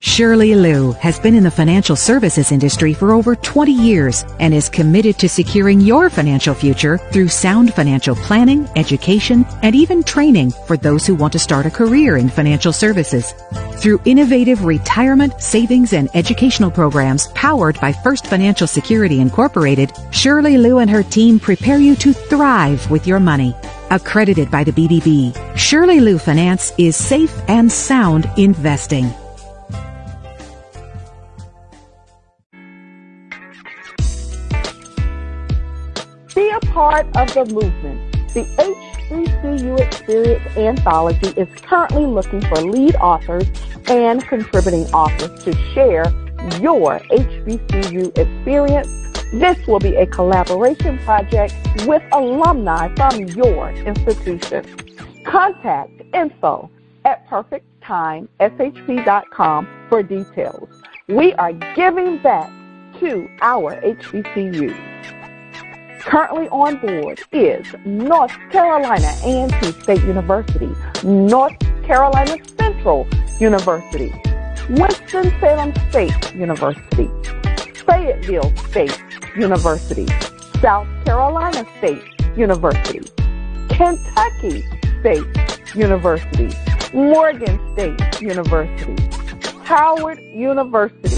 Shirley Liu has been in the financial services industry for over 20 years and is committed to securing your financial future through sound financial planning, education, and even training for those who want to start a career in financial services. Through innovative retirement, savings, and educational programs powered by First Financial Security Incorporated, Shirley Liu and her team prepare you to thrive with your money. Accredited by the BDB, Shirley Liu Finance is safe and sound investing. Be a part of the movement. The HBCU Experience Anthology is currently looking for lead authors and contributing authors to share your HBCU experience. This will be a collaboration project with alumni from your institution. Contact info@perfecttimeshp.com for details. We are giving back to our HBCUs. Currently on board is North Carolina A&T State University, North Carolina Central University, Winston-Salem State University, Fayetteville State University, South Carolina State University, Kentucky State University, Morgan State University, Howard University,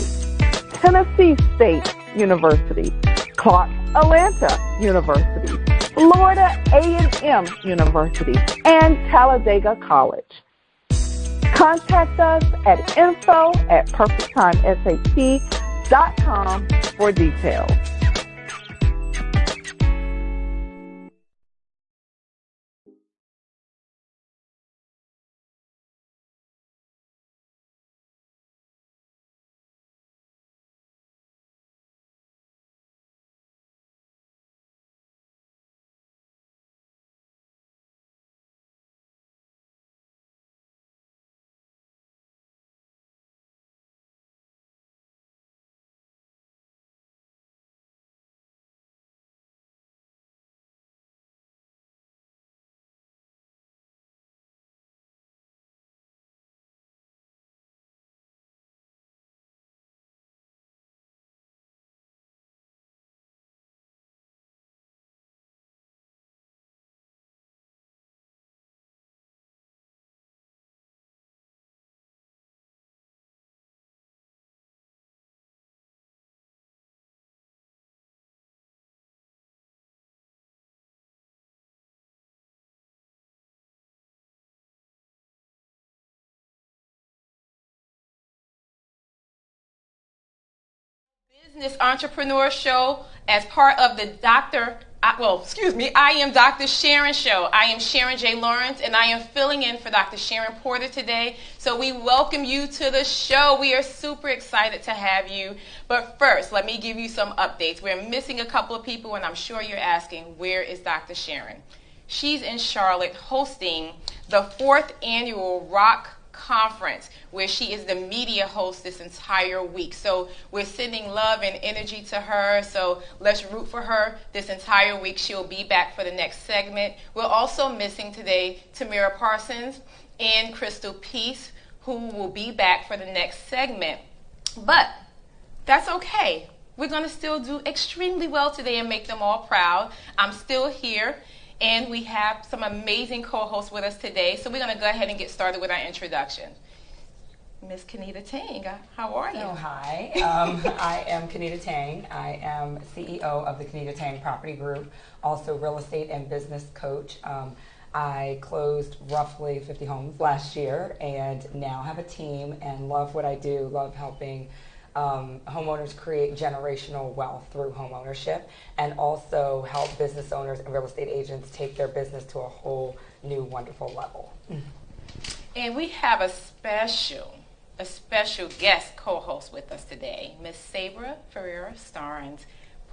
Tennessee State University, Clark Atlanta University, Florida A&M University, and Talladega College. Contact us at info@perfecttimeshp.com for details. Business Entrepreneur Show as part of the I am Dr. Sharon Show. I am Sharon J. Lawrence, and I am filling in for Dr. Sharon Porter today. So we welcome you to the show. We are super excited to have you. But first, let me give you some updates. We're missing a couple of people, and I'm sure you're asking, where is Dr. Sharon? She's in Charlotte hosting the 4th annual Rock Conference, where she is the media host this entire week. So we're sending love and energy to her. So let's root for her this entire week. She'll be back for the next segment. We're also missing today Tomeara Parsons and Crystal Peace, who will be back for the next segment. But that's okay. We're going to still do extremely well today and make them all proud. I'm still here. And we have some amazing co-hosts with us today. So we're going to go ahead and get started with our introduction. Miss Kenita Tang, how are you? Oh, hi. I am Kenita Tang. I am CEO of the Kenita Tang Property Group, also real estate and business coach. I closed roughly 50 homes last year and now have a team and love what I do, love helping homeowners create generational wealth through home ownership, and also help business owners and real estate agents take their business to a whole new wonderful level. And we have a special guest co-host with us today, Miss Sabra Ferreira Starnes,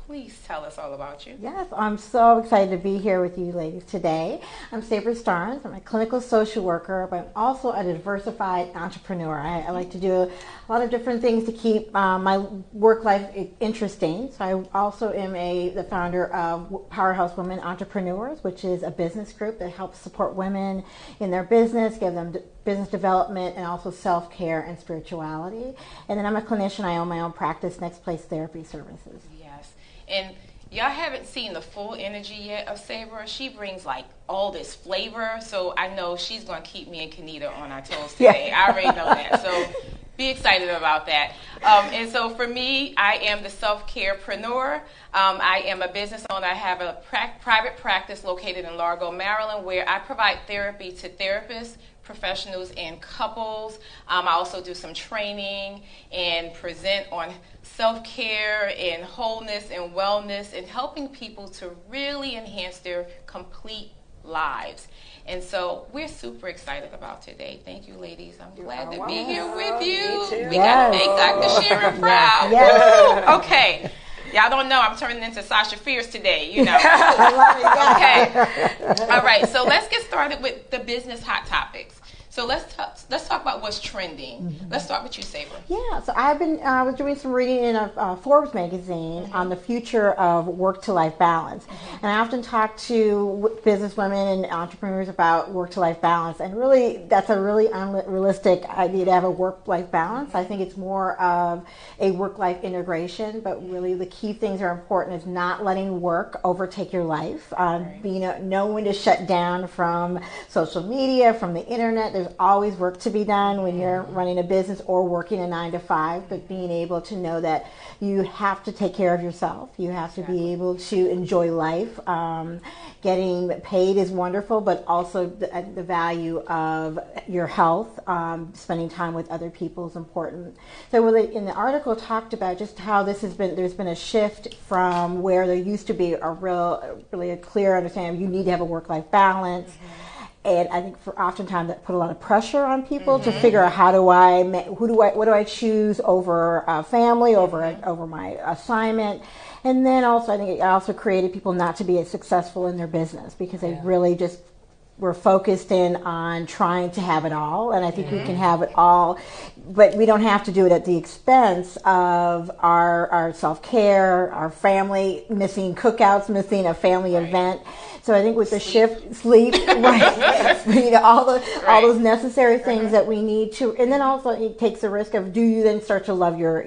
please tell us all about you. Yes, I'm so excited to be here with you ladies today. I'm Sabra Starnes. I'm a clinical social worker, but I'm also a diversified entrepreneur. I like to do a lot of different things to keep my work life interesting. So I also am the founder of Powerhouse Women Entrepreneurs, which is a business group that helps support women in their business, give them business development, and also self-care and spirituality. And then I'm a clinician. I own my own practice, Next Place Therapy Services. Yes. And y'all haven't seen the full energy yet of Sabra. She brings like all this flavor, so I know she's going to keep me and Kenita on our toes today. I already know that. So be excited about that. And so for me, I am the self-carepreneur. I am a business owner. I have a private practice located in Largo, Maryland, where I provide therapy to therapists, professionals, and couples. I also do some training and present on self-care and wholeness and wellness and helping people to really enhance their complete lives. And so we're super excited about today. Thank you, ladies. I'm glad to be here with you. We got to make Dr. Sharon proud. Yes. Okay. Y'all don't know I'm turning into Sasha Fierce today, you know. Okay. All right. So let's get started with the business hot topics. So let's talk about what's trending. Mm-hmm. Let's start with you, Sabra. Yeah, so I've been was doing some reading in a Forbes magazine mm-hmm. on the future of work-to-life balance. Mm-hmm. And I often talk to business women and entrepreneurs about work-to-life balance. And really, that's a really unrealistic idea to have a work-life balance. Mm-hmm. I think it's more of a work-life integration. But really, the key things are important is not letting work overtake your life. Right. Know when to shut down from social media, from the internet. There's always work to be done when you're running a business or working a 9-to-5, but being able to know that you have to take care of yourself. You have to be able to enjoy life. Getting paid is wonderful, but also the value of your health, spending time with other people is important. So in the article talked about just how there's been a shift from where there used to be really a clear understanding of you need to have a work-life balance. Mm-hmm. And I think oftentimes that put a lot of pressure on people mm-hmm. to figure out what do I choose over family, mm-hmm. over my assignment. And then also I think it also created people not to be as successful in their business because they really just were focused in on trying to have it all. And I think we can have it all, but we don't have to do it at the expense of our self-care, our family, missing cookouts, missing a family event. So I think with the sleep, right, all those necessary things that we need to, and then also it takes the risk of do you then start to love your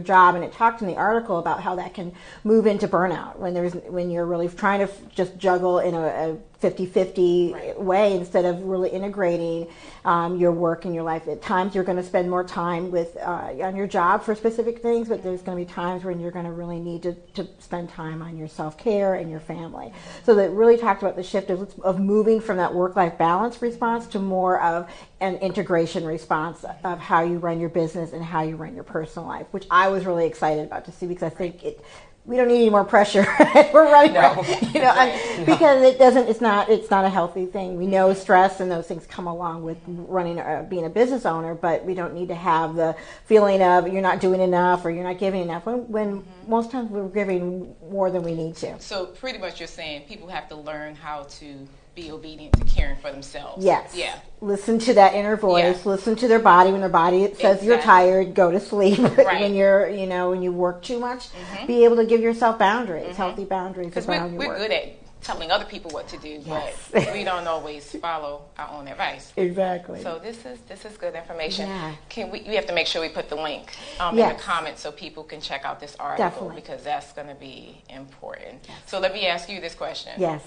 job? And it talked in the article about how that can move into burnout when you're really trying to just juggle in a 50-50 way instead of really integrating your work and your life. At times you're going to spend more time on your job for specific things, but there's going to be times when you're going to really need to spend time on your self-care and your family. So that really talked about the shift of moving from that work-life balance response to more of an integration response of how you run your business and how you run your personal life, which I was really excited about to see because I think we don't need any more pressure. We're running, because it's not a healthy thing. We know stress and those things come along with being a business owner, but we don't need to have the feeling of you're not doing enough or you're not giving enough when most times we're giving more than we need to. So pretty much you're saying people have to learn how to be obedient to caring for themselves. Yes. Yeah. Listen to that inner voice. Yeah. Listen to their body. When their body says you're tired, go to sleep. Right. when you work too much, be able to give yourself boundaries, healthy boundaries. Because we're good at telling other people what to do, but we don't always follow our own advice. Exactly. So this is good information. Yeah. We have to make sure we put the link in the comments so people can check out this article because that's going to be important. Yes. So let me ask you this question. Yes.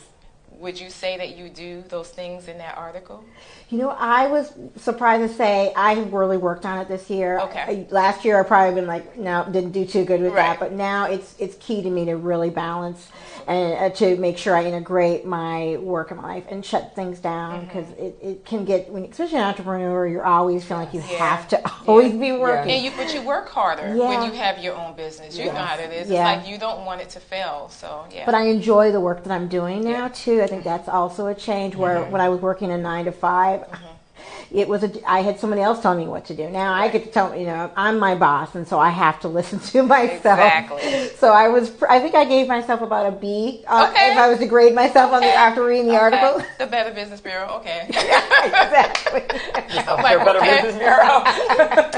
Would you say that you do those things in that article? I was surprised to say I really worked on it this year. Okay. Last year I probably been like, no, didn't do too good with that. But now it's key to me to really balance and to make sure I integrate my work and my life and shut things down because it can get, especially an entrepreneur, you're always feeling like you have to always be working. Yeah. But you work harder when you have your own business. You know how it is. It's like you don't want it to fail. So But I enjoy the work that I'm doing now too. I think that's also a change where when I was working a 9-to-5, I had somebody else telling me what to do. Now I get to tell, I'm my boss, and so I have to listen to myself. Exactly. So I think I gave myself about a B if I was to grade myself after reading the article. The Better Business Bureau, okay. Yeah, exactly. Better Business Bureau.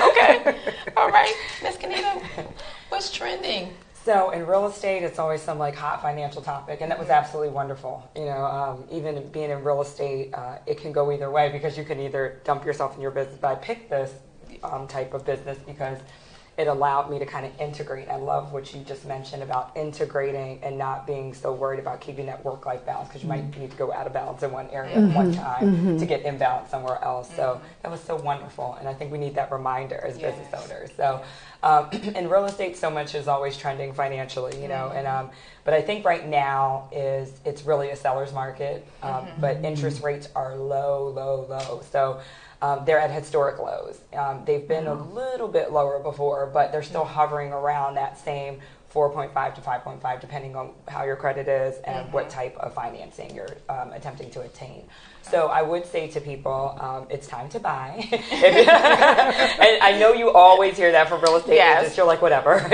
Okay. All right. Miss Kenita, what's trending? So in real estate, it's always some like hot financial topic, and that was absolutely wonderful. Even being in real estate, it can go either way because you can either dump yourself in your business. But I picked this type of business because it allowed me to kind of integrate. I love what you just mentioned about integrating and not being so worried about keeping that work-life balance, because you might need to go out of balance in one area at one time to get in balance somewhere else. So that was so wonderful, and I think we need that reminder as business owners. So in real estate, so much is always trending financially, and but I think right now it's really a seller's market, but interest rates are low. So they're at historic lows. They've been a little bit lower before, but they're still hovering around that same 4.5 to 5.5, depending on how your credit is and what type of financing you're attempting to attain. So I would say to people, it's time to buy. And I know you always hear that from real estate agents. You're like, whatever.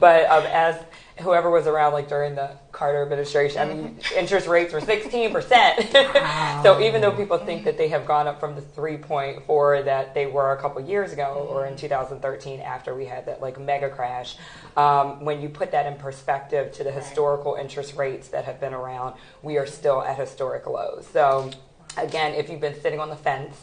But as whoever was around like during the Carter administration, I mean, interest rates were 16%. Wow. So even though people think that they have gone up from the 3.4 that they were a couple years ago or in 2013 after we had that like mega crash, when you put that in perspective to the historical interest rates that have been around, we are still at historic lows. So again, if you've been sitting on the fence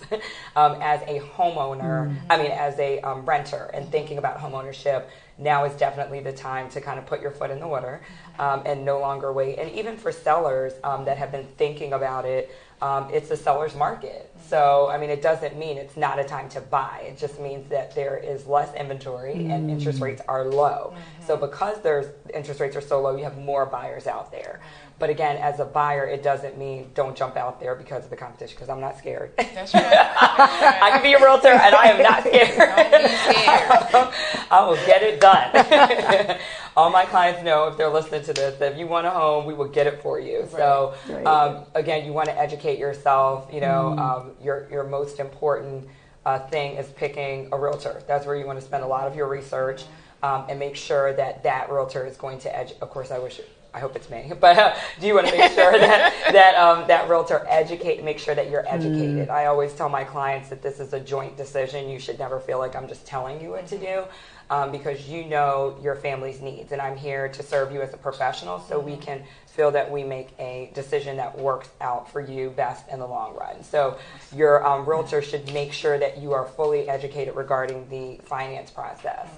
as a homeowner, as a renter and thinking about homeownership, now is definitely the time to kind of put your foot in the water and no longer wait. And even for sellers that have been thinking about it, it's a seller's market. So, it doesn't mean it's not a time to buy. It just means that there is less inventory and interest rates are low. So because interest rates are so low, you have more buyers out there. But again, as a buyer, it doesn't mean don't jump out there because of the competition, because I'm not scared. That's right. I can be a realtor and I am not scared. Don't be scared. I will get it done. All my clients know, if they're listening to this, that if you want a home, we will get it for you. Right. So again, you want to educate yourself. Your most important thing is picking a realtor. That's where you want to spend a lot of your research and make sure that realtor is going to of course, I hope it's me, but do you want to make sure that realtor make sure that you're educated? I always tell my clients that this is a joint decision. You should never feel like I'm just telling you what to do, because you know your family's needs, and I'm here to serve you as a professional so we can feel that we make a decision that works out for you best in the long run. So your realtor should make sure that you are fully educated regarding the finance process.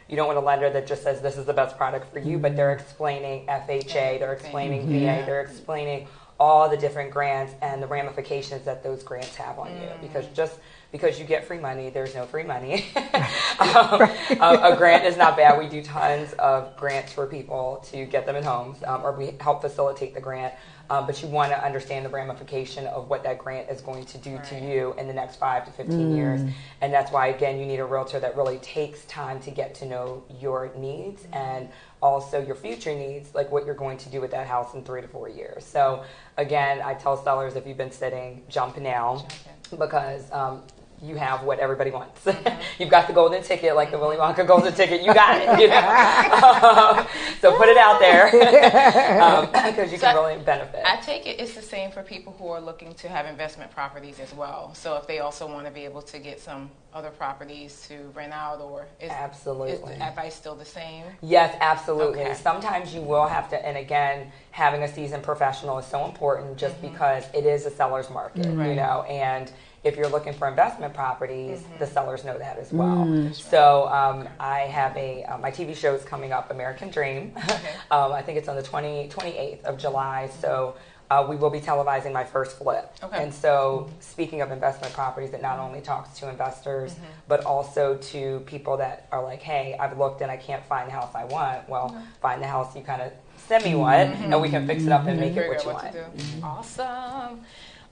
You don't want a lender that just says this is the best product for you, but they're explaining FHA, they're explaining VA, they're explaining all the different grants and the ramifications that those grants have on you. Because just because you get free money, there's no free money. A grant is not bad. We do tons of grants for people to get them in homes, or we help facilitate the grant. But you want to understand the ramification of what that grant is going to do to you in the next 5 to 15 years. And that's why, again, you need a realtor that really takes time to get to know your needs and also your future needs, like what you're going to do with that house in 3 to 4 years. So, again, I tell sellers, if you've been sitting, jump now, because you have what everybody wants. You've got the golden ticket, like the Willy Wonka golden ticket. You got it. So put it out there because you can really benefit. I take it it's the same for people who are looking to have investment properties as well. So if they also want to be able to get some other properties to rent out, or is the advice still the same? Yes, absolutely. Okay. Sometimes you will have to, and again, having a seasoned professional is so important just because it is a seller's market, and if you're looking for investment properties, the sellers know that as well. So I have my TV show is coming up, American Dream. I think it's on the 28th of July. So we will be televising my first flip. And so speaking of investment properties, it not only talks to investors, but also to people that are like, hey, I've looked and I can't find the house I want. Well, find the house you kind of send me one, and we can fix it up and make it what you want. Awesome.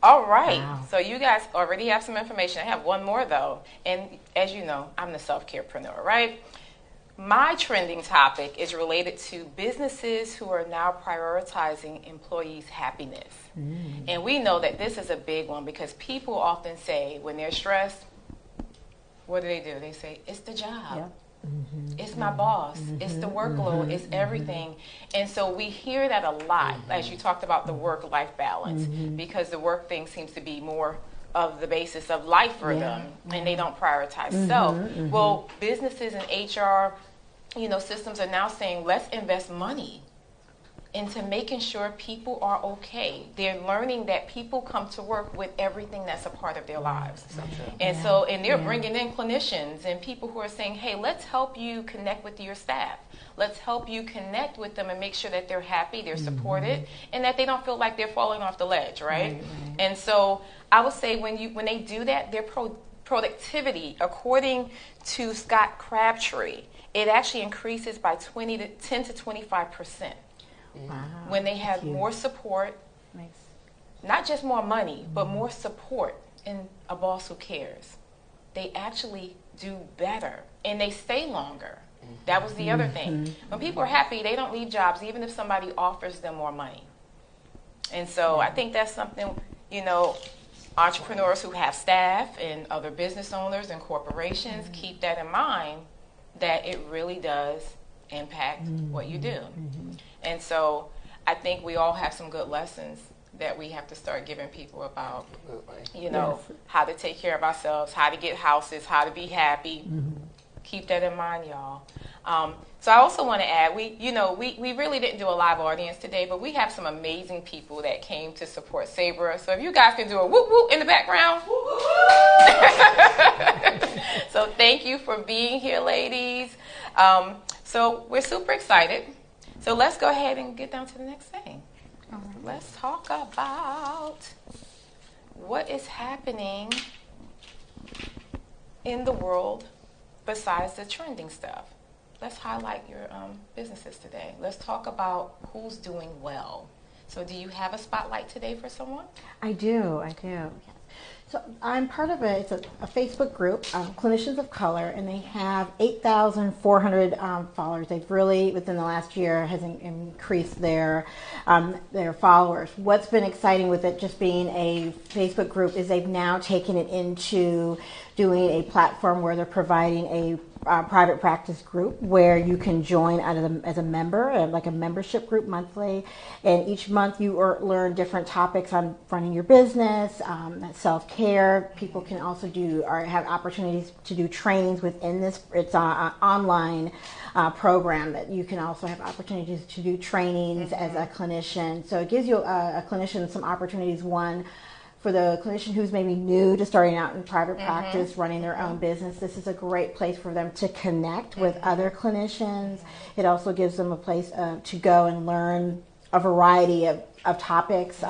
All right. Wow. So you guys already have some information. I have one more, though. And as you know, I'm the self-carepreneur, right? my trending topic is related to businesses who are now prioritizing employees' happiness. And we know that this is a big one because people often say when they're stressed, what do? They say, it's the job. Yep. It's my boss. It's the workload. It's everything. And so we hear that a lot, as you talked about the work-life balance, because the work thing seems to be more of the basis of life for them, and they don't prioritize self. Well, businesses and HR, systems are now saying, let's invest money into making sure people are okay. They're learning that people come to work with everything that's a part of their lives. And they're bringing in clinicians and people who are saying, hey, let's help you connect with your staff. Let's help you connect with them and make sure that they're happy, they're supported, and that they don't feel like they're falling off the ledge, right? And so I would say when they do that, their productivity, according to Scott Crabtree, it actually increases by 10 to 25%. Wow. When they have more support, not just more money, but more support and a boss who cares, they actually do better and they stay longer. That was the other thing. When people are happy, they don't leave jobs even if somebody offers them more money. And so I think that's something, entrepreneurs who have staff and other business owners and corporations keep that in mind, that it really does impact what you do. And so I think we all have some good lessons that we have to start giving people about, how to take care of ourselves, how to get houses, how to be happy. Keep that in mind, y'all. So I also want to add, we really didn't do a live audience today, but we have some amazing people that came to support Sabra. So if you guys can do a whoop whoop in the background. So thank you for being here, ladies. So we're super excited. So let's go ahead and get down to the next thing. Let's talk about what is happening in the world besides the trending stuff. Let's highlight your businesses today. Let's talk about who's doing well. So do you have a spotlight today for someone? I do. So I'm part of it's a Facebook group, Clinicians of Color, and they have 8,400 followers. They've really, within the last year, has increased their followers. What's been exciting with it just being a Facebook group is they've now taken it into doing a platform where they're providing a private practice group where you can join as a member, like a membership group monthly. And each month you learn different topics on running your business, self-care. People can also have opportunities to do trainings within this. It's an online program that you can also have opportunities to do trainings as a clinician. So it gives you a clinician some opportunities. One, for the clinician who's maybe new to starting out in private practice, running their own business, this is a great place for them to connect with other clinicians. It also gives them a place to go and learn a variety of topics.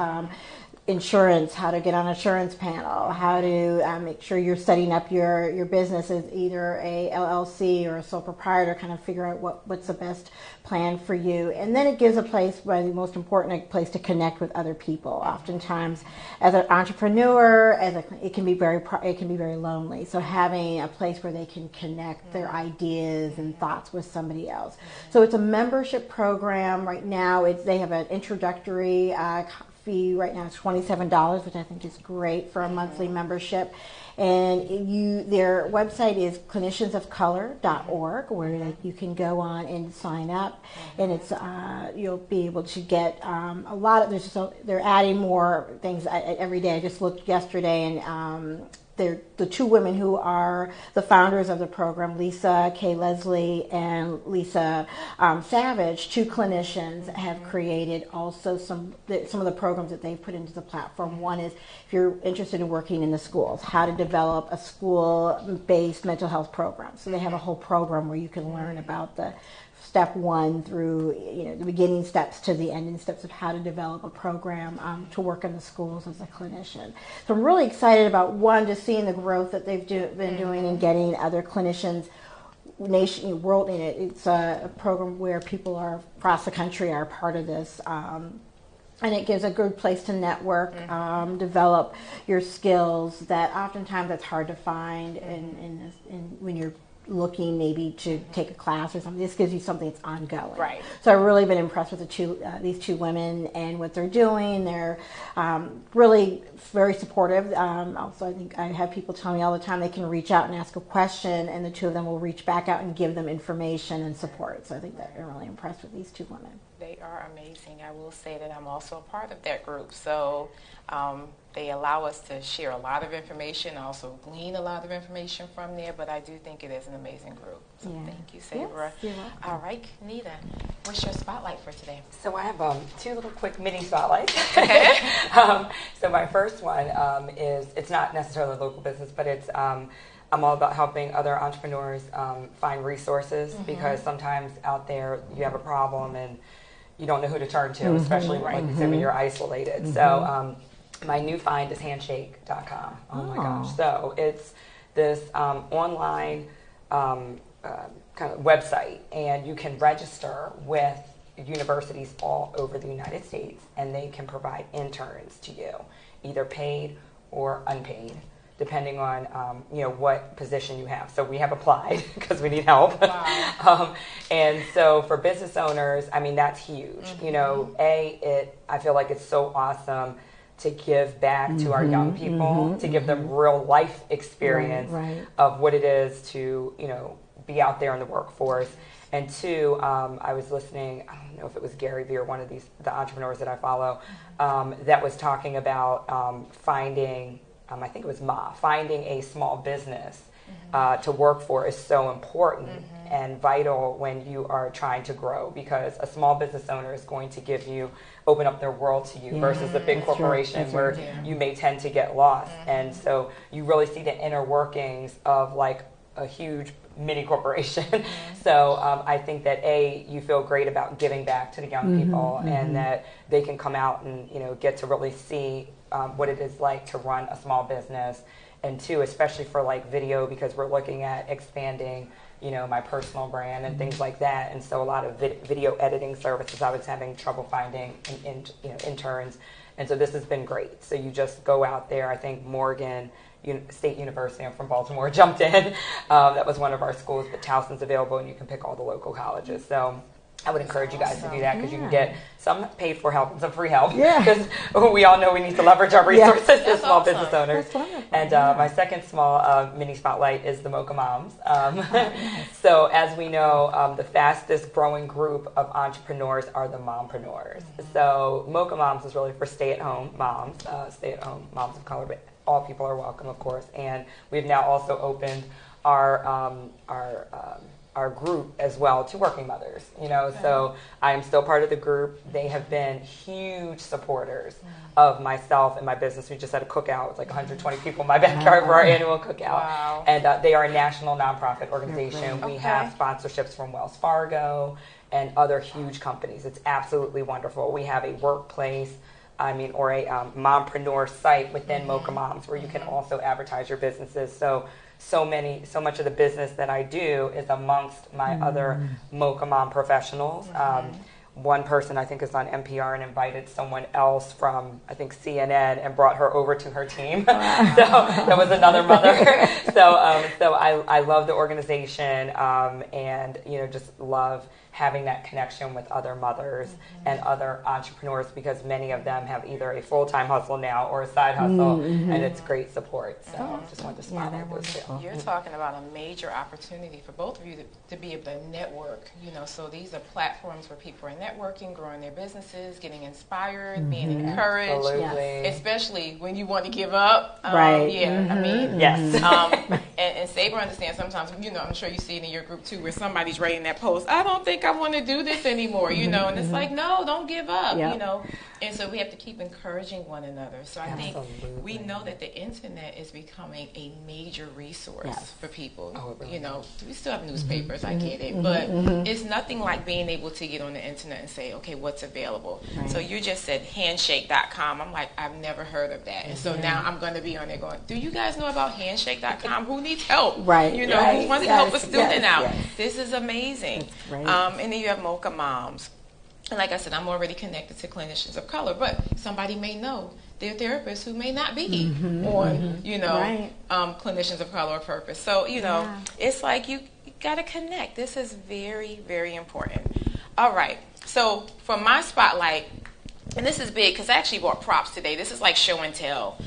Insurance, how to get on an insurance panel, how to make sure you're setting up your business as either a LLC or a sole proprietor, kind of figure out what's the best plan for you. And then it gives a place, the most important place to connect with other people. Oftentimes, as an entrepreneur, it can be very lonely. So having a place where they can connect their ideas and thoughts with somebody else. So it's a membership program. Right now, they have an introductory fee right now. It's $27, which I think is great for a monthly membership. And their website is cliniciansofcolor.org, where you can go on and sign up. And it's you'll be able to get a lot of. They're adding more things every day. I just looked yesterday, and they're the two women who are the founders of the program, Lisa K. Leslie and Lisa Savage, two clinicians, have created also some of the programs that they've put into the platform. One is, if you're interested in working in the schools, how to develop a school-based mental health program. So they have a whole program where you can learn about the step one through the beginning steps to the ending steps of how to develop a program to work in the schools as a clinician. So I'm really excited about just seeing the growth that they've been doing and getting other clinicians world in it. It's a program where people across the country are part of this. And it gives a good place to network, develop your skills that oftentimes that's hard to find when you're looking maybe to take a class or something. This gives you something that's ongoing. Right. So I've really been impressed with these two women and what they're doing. They're really very supportive. Also, I think I have people tell me all the time they can reach out and ask a question, and the two of them will reach back out and give them information and support. So I think that I'm really impressed with these two women. They are amazing. I will say that I'm also a part of that group. So they allow us to share a lot of information, also glean a lot of information from there, but I do think it is an amazing group. So thank you, Sabra. Yes, you're welcome. All right, Kenita, what's your spotlight for today? So I have two little quick mini spotlights. Okay. So my first one is, it's not necessarily a local business, but it's I'm all about helping other entrepreneurs find resources, because sometimes out there you have a problem and you don't know who to turn to, especially like you said, when you're isolated. So my new find is handshake.com. Oh my gosh. So it's this online kind of website, and you can register with universities all over the United States, and they can provide interns to you, either paid or unpaid, depending on what position you have. So we have applied because we need help. Wow. And so for business owners, I mean, that's huge. I feel like it's so awesome to give back to our young people, to give them real life experience of what it is to be out there in the workforce. And two, I was listening, I don't know if it was Gary Vee or one of the entrepreneurs that I follow, that was talking about finding, I think it was finding a small business to work for is so important and vital when you are trying to grow, because a small business owner is going to open up their world to you versus a big corporation where you may tend to get lost. And so you really see the inner workings of like a huge mini corporation. So I think that you feel great about giving back to the young people, and that they can come out and get to really see what it is like to run a small business. And two, especially for like video, because we're looking at expanding my personal brand and things like that. And so a lot of video editing services, I was having trouble finding interns. And so this has been great. So you just go out there. I think Morgan State University, I'm from Baltimore, jumped in. That was one of our schools, but Towson's available, and you can pick all the local colleges. So I would encourage you guys to do that, because you can get some paid for help and some free help. Because we all know we need to leverage our resources as small business owners. And my second small mini spotlight is the Mocha Moms. So as we know, the fastest growing group of entrepreneurs are the mompreneurs. So Mocha Moms is really for stay-at-home moms of color, but all people are welcome, of course. And we've now also opened our group as well to working mothers, so I am still part of the group. They have been huge supporters of myself and my business. We just had a cookout with like 120 people in my backyard for our annual cookout. And they are a national nonprofit organization. We have sponsorships from Wells Fargo and other huge companies. It's absolutely wonderful. We have a workplace, or a mompreneur site within Mocha Moms, where you can also advertise your businesses. So much of the business that I do is amongst my other Mocha Mom professionals. One person, I think, is on NPR and invited someone else from, I think, CNN, and brought her over to her team. So that was another mother. So I love the organization, and just love having that connection with other mothers and other entrepreneurs, because many of them have either a full-time hustle now or a side hustle, and it's great support. So just wanted to spotlight those two. You're talking about a major opportunity for both of you to be able to network. So these are platforms where people are networking, growing their businesses, getting inspired, being encouraged. Absolutely. Especially when you want to give up. Yes. And Sabra understands sometimes, I'm sure you see it in your group too, where somebody's writing that post, I don't think I want to do this anymore, and it's like, no, don't give up, And so we have to keep encouraging one another. So I think we know that the internet is becoming a major resource for people. We still have newspapers, I get it, but it's nothing like being able to get on the internet and say, okay, what's available? So you just said handshake.com. I'm like, I've never heard of that. And so now I'm going to be on there going, do you guys know about handshake.com? Who needs help? Who wants to help a student out? This is amazing. And then you have Mocha Moms. And like I said, I'm already connected to clinicians of color, but somebody may know their therapists who may not be on, clinicians of color or purpose. So, it's like got to connect. This is very, very important. All right. So for my spotlight, and this is big because I actually bought props today. This is like show and tell.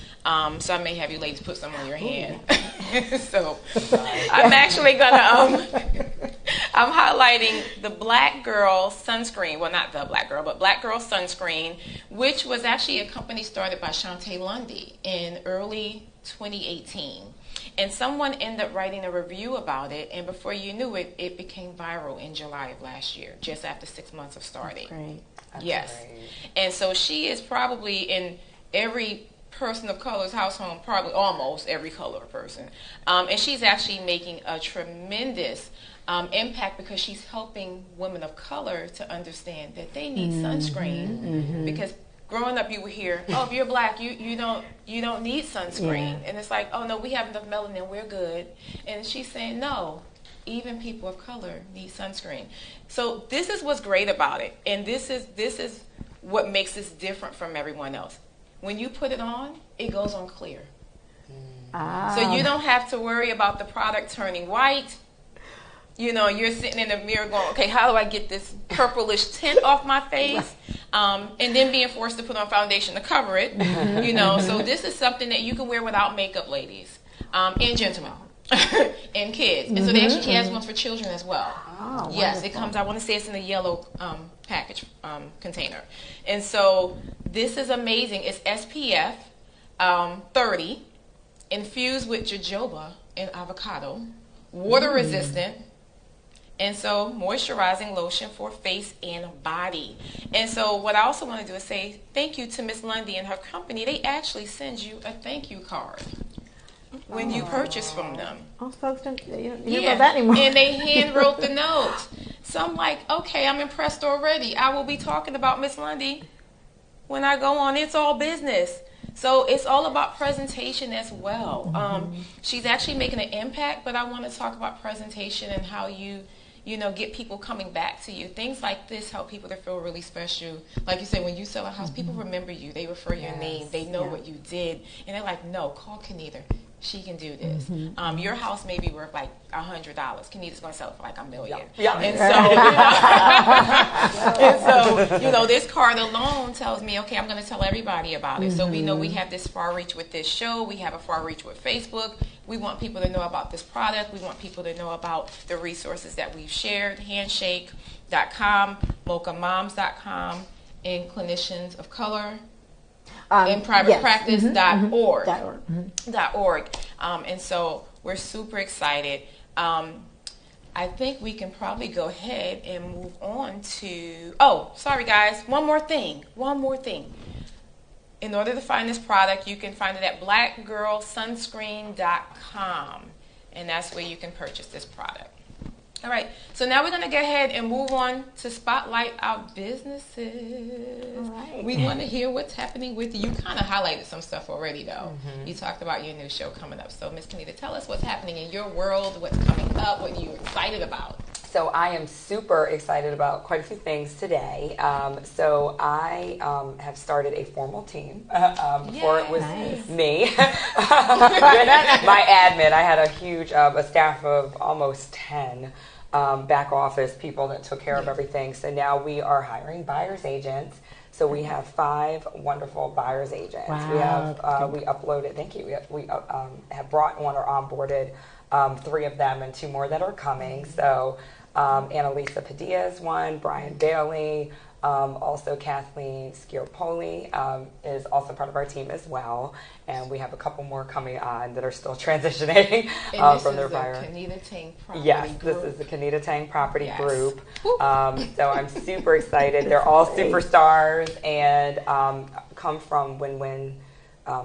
So I may have you ladies put some on your hand. So I'm actually going to, I'm highlighting the Black Girl sunscreen. Well, not the Black Girl, but Black Girl sunscreen, which was actually a company started by Shantae Lundy in early 2018. And someone ended up writing a review about it, and before you knew it, it became viral in July of last year, just after 6 months of starting. That's great. Yes. And so she is probably in every person of color's household, probably almost every color person. And she's actually making a tremendous impact because she's helping women of color to understand that they need sunscreen. Because growing up, you would hear, "Oh, if you're black, you don't need sunscreen," and it's like, "Oh no, we have enough melanin, we're good." And she's saying, "No, even people of color need sunscreen." So this is what's great about it, and this is what makes this different from everyone else. When you put it on, it goes on clear, so you don't have to worry about the product turning white. You know, you're sitting in the mirror going, "Okay, how do I get this purplish tint off my face?" And then being forced to put on foundation to cover it. You know, so this is something that you can wear without makeup, ladies, and gentlemen, and kids. And so she has one for children as well. Oh, yes, wonderful. it comes. I want to say it's in the yellow package container. And so this is amazing. It's SPF 30, infused with jojoba and avocado, water resistant. And so moisturizing lotion for face and body. And so what I also want to do is say thank you to Miss Lundy and her company. They actually send you a thank you card when you purchase from them. Most folks don't hear about that anymore. And they hand wrote the notes. So I'm like, okay, I'm impressed already. I will be talking about Miss Lundy when I go on It's All Business. So it's all about presentation as well. She's actually making an impact, but I want to talk about presentation and how you get people coming back to you. Things like this help people to feel really special. Like you said, when you sell a house, people remember you. They refer your name. They know what you did. And they're like, no, call Kenita. She can do this. Your house may be worth like $100. Kenita's going to sell it for like $1 million. Yeah. And so, this card alone tells me, okay, I'm going to tell everybody about it. So we know we have this far reach with this show. We have a far reach with Facebook. We want people to know about this product. We want people to know about the resources that we've shared, handshake.com, mochamoms.com, and clinicians of color. In privatepractice.org. .org. And so we're super excited. I think we can probably go ahead and move on to, sorry guys, one more thing. In order to find this product, you can find it at blackgirlsunscreen.com, and that's where you can purchase this product. All right, so now we're going to go ahead and move on to spotlight our businesses. All right. We want to hear what's happening with you. You kind of highlighted some stuff already, though. You talked about your new show coming up. So, Ms. Kenita, tell us what's happening in your world, what's coming up, what you're excited about. So I am super excited about quite a few things today. So I have started a formal team. Before it was me. My admin, I had a huge a staff of almost 10 back office people that took care of everything. So now we are hiring buyer's agents. So we have 5 wonderful buyer's agents. Wow. We have we uploaded. Thank you. We have brought on or onboarded 3 of them and 2 more that are coming. So. Annalisa Padilla is one, Brian Bailey, also Kathleen Schiopoli is also part of our team as well, and we have a couple more coming on that are still transitioning from their buyer. Kenita Tang Property Yes, Group. This is the Kenita Tang Property Group. So I'm super excited. They're all superstars and come from win-win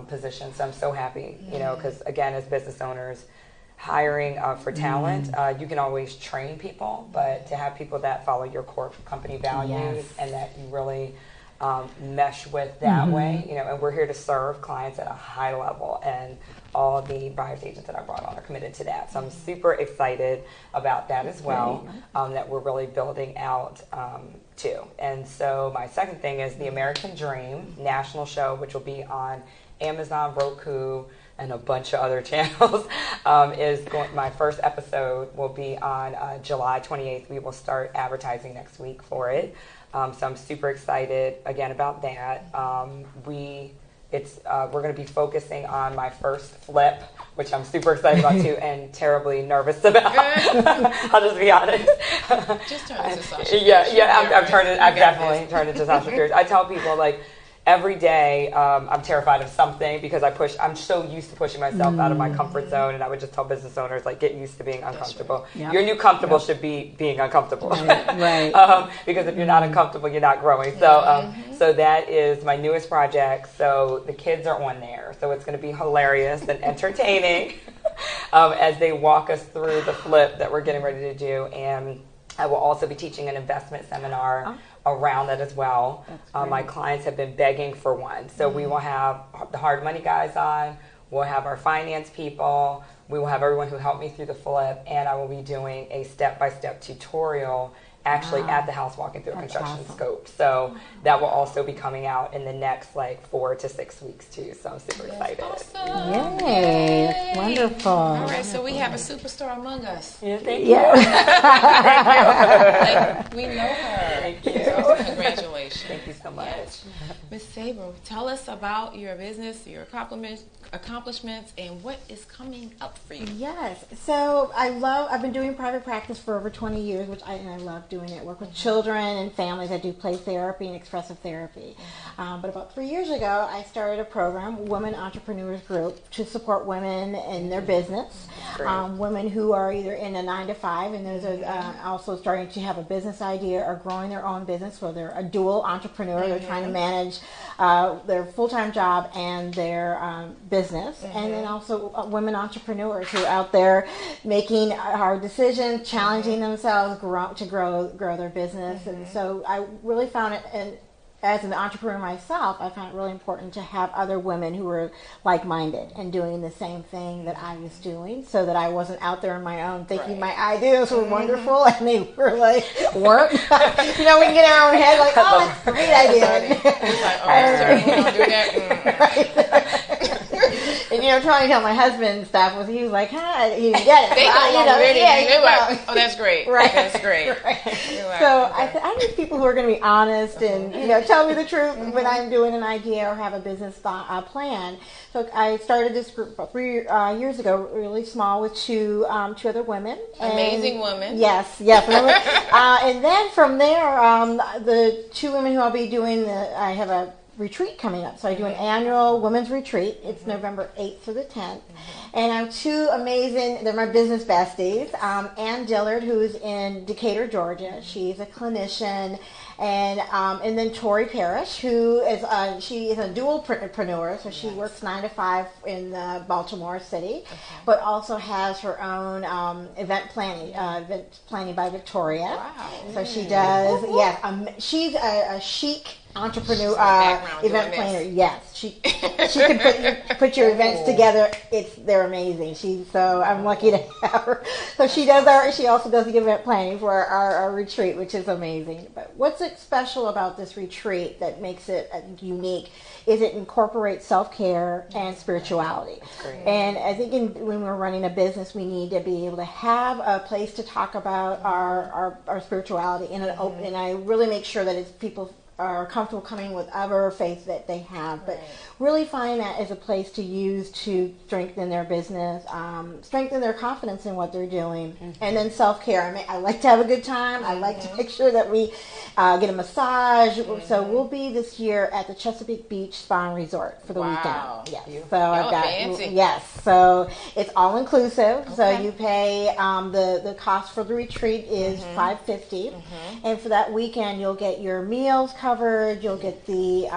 positions. So I'm so happy, because again, as business owners, hiring for talent, you can always train people, but to have people that follow your core company values and that you really mesh with that way, you know, and we're here to serve clients at a high level, and all the buyers agents that I brought on are committed to that. So I'm super excited about that as well, that we're really building out too. And so my second thing is the American Dream national show, which will be on Amazon, Roku, and a bunch of other channels. My first episode will be on July 28th. We will start advertising next week for it. So I'm super excited again about that. We're going to be focusing on my first flip, which I'm super excited about too, and terribly nervous about. I'll just be honest. Just turn into Sasha. I've definitely turned into Sasha Fierce. I tell people, like, every day I'm terrified of something because I'm so used to pushing myself out of my comfort zone, and I would just tell business owners, like, get used to being uncomfortable. Right. Yep. Your new comfortable should be being uncomfortable. Right. Because if you're not uncomfortable, you're not growing. So so that is my newest project. So the kids are on there. So it's going to be hilarious and entertaining as they walk us through the flip that we're getting ready to do. And I will also be teaching an investment seminar around that as well. My clients have been begging for one. So we will have the hard money guys on, we'll have our finance people, we will have everyone who helped me through the flip, and I will be doing a step-by-step tutorial actually at the house, walking through a construction scope. So that will also be coming out in the next 4 to 6 weeks too. So I'm super excited. Awesome. Yay, that's wonderful. All right, so we have a superstar among us. Yeah, thank you. Like, we know her. Thank you. So congratulations. Thank you so much. Yes. Ms. Sabre, tell us about your business, your accomplishments, and what is coming up for you. Yes. So I've been doing private practice for over 20 years, and I love doing it. Work with children and families. I do play therapy and expressive therapy. But about 3 years ago, I started a program, Women Entrepreneurs Group, to support women in their business. Women who are either in a 9-to-5, and those are also starting to have a business idea or growing their own business, so they're a dual entrepreneur. They're trying to manage their full-time job and their business. And then also women entrepreneurs who are out there making hard decisions, challenging themselves to grow their business. And so I really found it, and as an entrepreneur myself, I found it really important to have other women who were like-minded and doing the same thing that I was doing, so that I wasn't out there on my own thinking my ideas were wonderful and they were weren't. We can get in our own head that's a great idea. Don't do that. And trying to tell my husband stuff he was like, he didn't get it. They don't like, oh, that's great. Right. That's great. Right. So I need people who are going to be honest and tell me the truth when I'm doing an idea or have a business plan. So I started this group about 3 years ago, really small, with two other women. Amazing women. Yes. And then from there, the two women who I'll be doing, I have a retreat coming up. So I do an annual women's retreat. It's November 8th through the 10th. And I have two amazing, they're my business besties. Ann Dillard, who's in Decatur, Georgia. She's a clinician. And then Tori Parrish, who is she is a dual entrepreneur, so she works 9 to 5 in Baltimore City, but also has her own event planning by Victoria. Wow. So she does. She's a chic entrepreneur, event planner. Yes, she can put your events together. They're amazing. So I'm lucky to have her. So she also does the event planning for our retreat, which is amazing. But what's special about this retreat that makes it unique is it incorporates self-care and spirituality. And I think when we're running a business, we need to be able to have a place to talk about our spirituality, and I really make sure that it's people are comfortable coming with other faith that they have, but really find that as a place to use to strengthen their business, strengthen their confidence in what they're doing, and then self-care. I like to have a good time. I like to make sure that we get a massage. So we'll be this year at the Chesapeake Beach Spa and Resort for the weekend. Yes. So I've got fancy. So it's all inclusive. So you pay the cost for the retreat is $550, and for that weekend you'll get your meals covered. You'll get the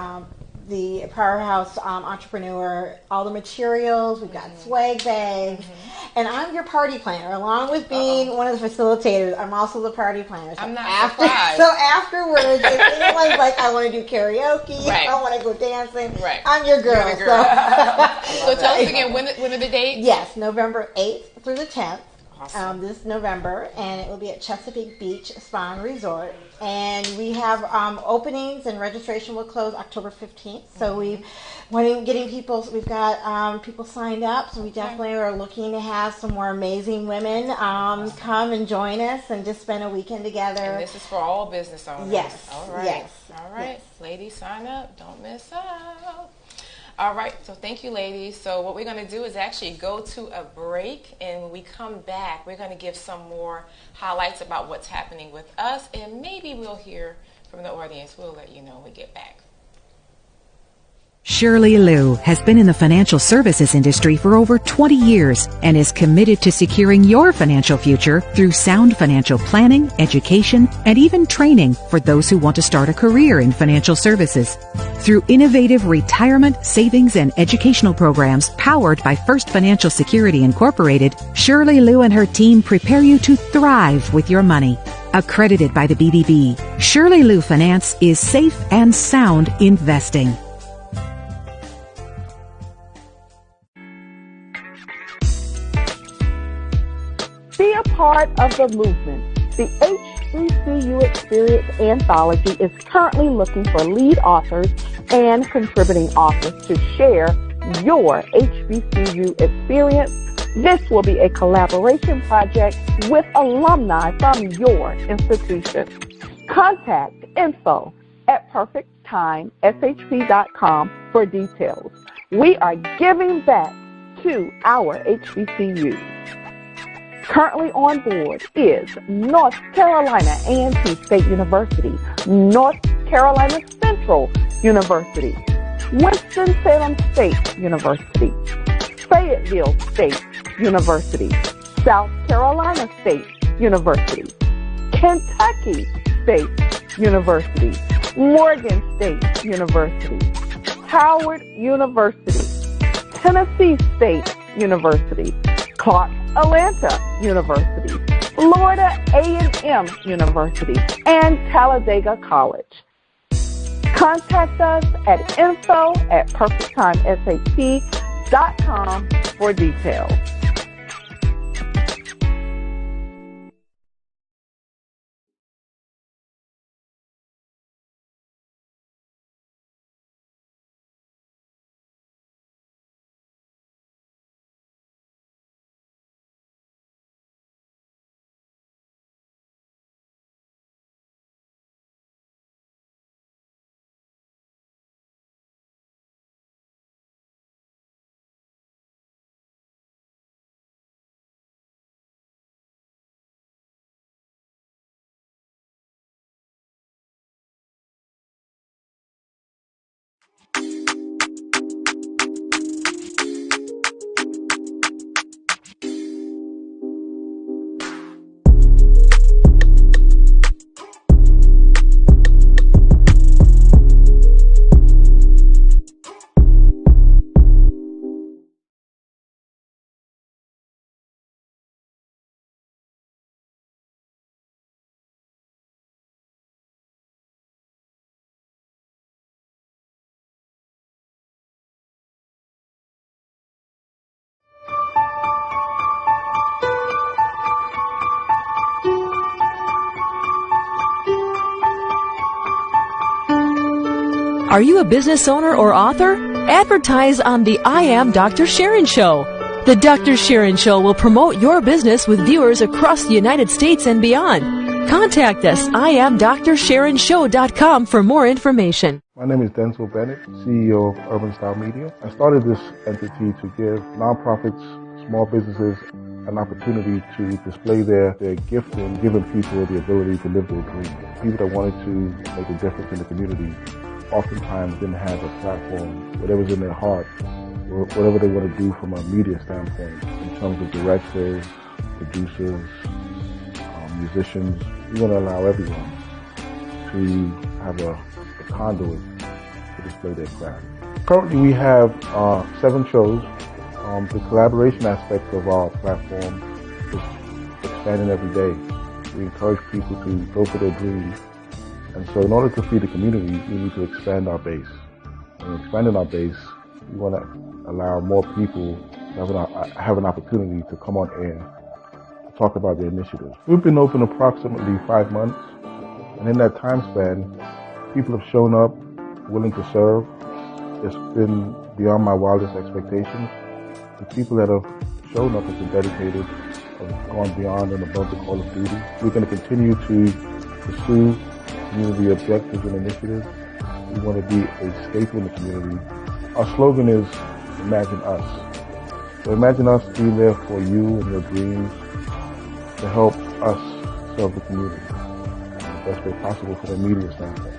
the Powerhouse Entrepreneur, all the materials. We've got swag bags. And I'm your party planner. Along with being one of the facilitators, I'm also the party planner. So I'm not surprised. So afterwards, if anyone's like, I want to do karaoke, I want to go dancing, I'm your girl. You're the girl. So tell us again, when are the dates? Yes, November 8th through the 10th. Awesome. This November, and it will be at Chesapeake Beach Spa and Resort. And we have openings, and registration will close October 15th. So we've getting people. We've got people signed up. So we definitely are looking to have some more amazing women come and join us and just spend a weekend together. And this is for all business owners. Yes. All right. Yes. All right. Yes. Ladies, sign up. Don't miss out. All right, so thank you, ladies. So what we're going to do is actually go to a break, and when we come back, we're going to give some more highlights about what's happening with us, and maybe we'll hear from the audience. We'll let you know when we get back. Shirley Liu has been in the financial services industry for over 20 years and is committed to securing your financial future through sound financial planning, education, and even training for those who want to start a career in financial services. Through innovative retirement, savings, and educational programs powered by First Financial Security Incorporated, Shirley Liu and her team prepare you to thrive with your money. Accredited by the BDB, Shirley Liu Finance is safe and sound investing. Be a part of the movement. The HBCU Experience Anthology is currently looking for lead authors and contributing authors to share your HBCU experience. This will be a collaboration project with alumni from your institution. Contact info@perfecttimeshp.com for details. We are giving back to our HBCUs. Currently on board is North Carolina A&T State University, North Carolina Central University, Winston-Salem State University, Fayetteville State University, South Carolina State University, Kentucky State University, Morgan State University, Howard University, Tennessee State University, Clark Atlanta University, Florida A&M University, and Talladega College. Contact us at info@perfecttimeshp.com for details. Are you a business owner or author? Advertise on the I Am Dr. Sharon Show. The Dr. Sharon Show will promote your business with viewers across the United States and beyond. Contact us, IamDrSharonShow.com for more information. My name is Denzel Bennett, CEO of Urban Style Media. I started this entity to give nonprofits, small businesses, an opportunity to display their gift in giving people the ability to live their dream. People that wanted to make a difference in the community oftentimes didn't have a platform, whatever's in their heart, or whatever they want to do from a media standpoint, in terms of directors, producers, musicians. We want to allow everyone to have a conduit to display their craft. Currently, we have 7 shows. The collaboration aspect of our platform is expanding every day. We encourage people to go for their dreams. And so in order to feed the community, we need to expand our base. And expanding our base, we want to allow more people to have an opportunity to come on air to talk about their initiatives. We've been open approximately 5 months. And in that time span, people have shown up willing to serve. It's been beyond my wildest expectations. The people that have shown up have been dedicated, have gone beyond and above the call of duty. We're going to continue to pursue community objectives and initiatives. We want to be a staple in the community. Our slogan is Imagine Us. So imagine us being there for you and your dreams to help us serve the community in the best way possible from a media standpoint.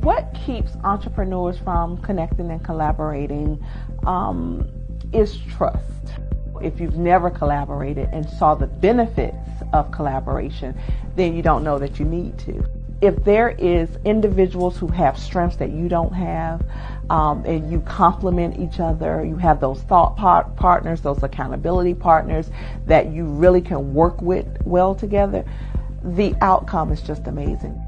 What keeps entrepreneurs from connecting and collaborating is trust. If you've never collaborated and saw the benefits of collaboration, then you don't know that you need to. If there is individuals who have strengths that you don't have, and you complement each other, you have those thought partners, those accountability partners that you really can work with well together, the outcome is just amazing.